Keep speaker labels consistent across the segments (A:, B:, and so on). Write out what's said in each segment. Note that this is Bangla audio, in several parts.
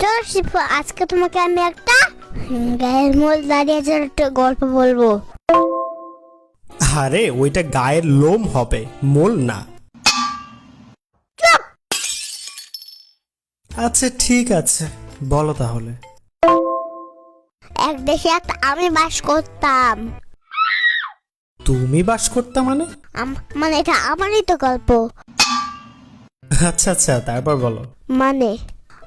A: চলো শিপু, আজকে তোমাকে আমি একটা গায়ের মোল দাঁড়িয়ে একটা গল্প বলবো।
B: আরে ওইটা গায়ের লোম হবে, মোল না। আচ্ছা ঠিক আছে, বলো তাহলে।
A: এক দেশে একটা আমি বাস করতাম।
B: তুমি বাস করতা মানে?
A: মানে এটা আমারই তো গল্প।
B: আচ্ছা আচ্ছা, তারপর বলো।
A: মানে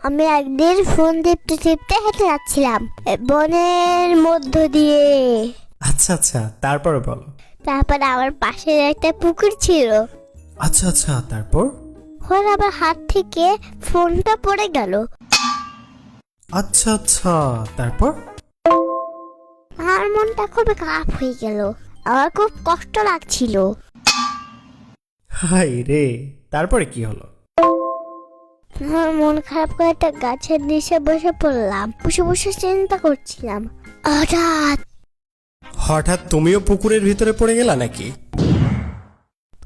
A: আমি একদিন ফোন টিপতে টিপতে হেঁটে যাচ্ছিলাম বনের মধ্য দিয়ে।
B: আচ্ছা আচ্ছা, তারপরে বলো।
A: তারপর আমার পাশে একটা পুকুর ছিল।
B: আচ্ছা আচ্ছা, তারপর?
A: ওর আমার হাত থেকে ফোনটা পড়ে গেল।
B: আচ্ছা আচ্ছা, তারপর?
A: আমার মনটা খুবই খারাপ হয়ে গেল, আমার খুব কষ্ট লাগছিল।
B: হাই রে, তারপরে কি হলো?
A: আমার মন খারাপ করে একটা গাছের নিচে বসে পড়লাম। বসে বসে চিন্তা করছিলাম। হঠাৎ
B: হঠাৎ তুমিও পুকুরের ভিতরে পড়ে গেলা নাকি?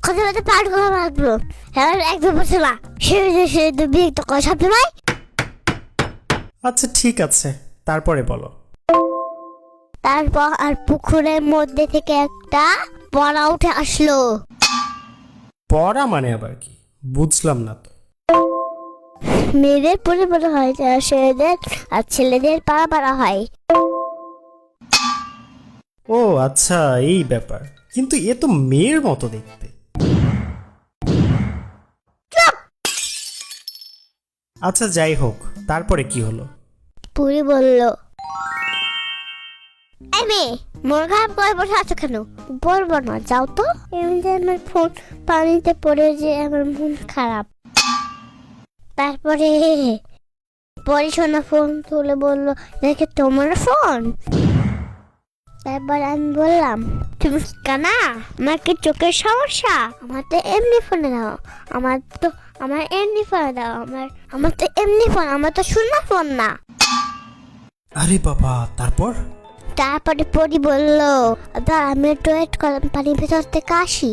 A: কথা বলতে পাঠ করা লাগলো। এবার একদম বসে না, সে বিরক্ত করে শব্দ নয়।
B: আচ্ছা ঠিক আছে, তারপরে বলো।
A: তারপর আর পুকুরের মধ্যে থেকে একটা পড়া উঠে আসলো।
B: পড়া মানে আবার কি? বুঝলাম না তো।
A: মেয়েদের পরিবার হয়, ছেলেদের আর ছেলেদের পাড়া পাড়া হয়।
B: ও আচ্ছা, এই ব্যাপার। কিন্তু এ তো মেয়ের মতো দেখতে। আচ্ছা যাই হোক, তারপরে কি হলো?
A: পুরি বলল, এই মেয়ে, মন খারাপ করে বসে আছো কেন? বলবো না, যাও তো। এমনি আমার ফোন পানিতে পড়ে যে আমার মন খারাপ। তারপরে পরিশোনা ফোন তুলে বলল, দেখে তোমার ফোন? তারপর আমি বললাম, তুমি কানা? আমার কি চোখের সমস্যা? আমার তো এমনি ফোনে দাও। আমার এমনি ফোনে দাও। আমার তো এমনি ফোন, আমার তো শূন্য ফোন না।
B: আরে বাবা, তারপর?
A: তারপরে পরি বলল, আমি একটু ওয়েট করলাম, পানির ভেতর থেকে আসি।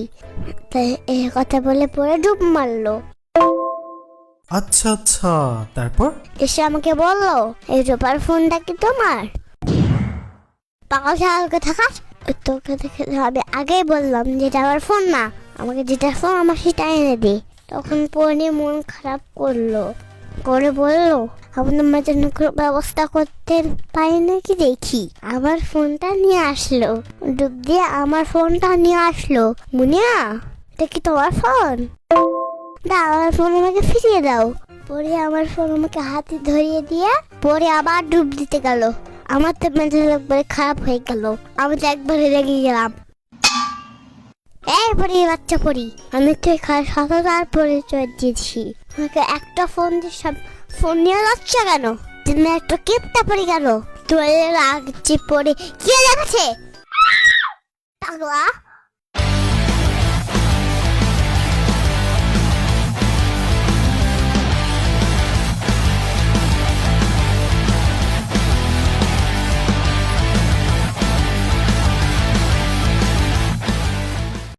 A: তাই এই কথা বলে পরে ডুব মারলো।
B: আচ্ছা আচ্ছা, তারপর?
A: এসে আমাকে বললো, এই রূপার ফোনটা কি তোমার? পাগল ছাগলকে থাকাস, তোকে দেখে আমি আগেই বললাম যেটা আমার ফোন না, আমাকে যেটা ফোন আমার সেটা এনে দে। তখন পরি মন খারাপ করলো, করে বললো, আপনার জন্য ব্যবস্থা করতে পারি নাকি দেখি। আমার ফোনটা নিয়ে আসলো, ডুব দিয়ে আমার ফোনটা নিয়ে আসলো। মুনিয়া, এটা কি তোমার ফোন? দাও আমার ফোন আমাকে ফিরিয়ে দাও। পরে আমার ফোন আমাকে হাতে ধরিয়ে দিয়ে পরে আবার ডুব দিতে গেল। আমার তো মেজাজ একবারে খারাপ হয়ে গেল, আমি তো একবারে রেগে গেলাম। এই পরি, বাচ্চা পরি, আমি তো সততার পরিচয় দিয়েছি, আমাকে একটা ফোন দিয়ে সব ফোন নিয়ে যাচ্ছ কেন? তুমি একটা কিপটা পরি কেন? তোমার লাগছে পরে কি দেখাচ্ছে? পাগলা।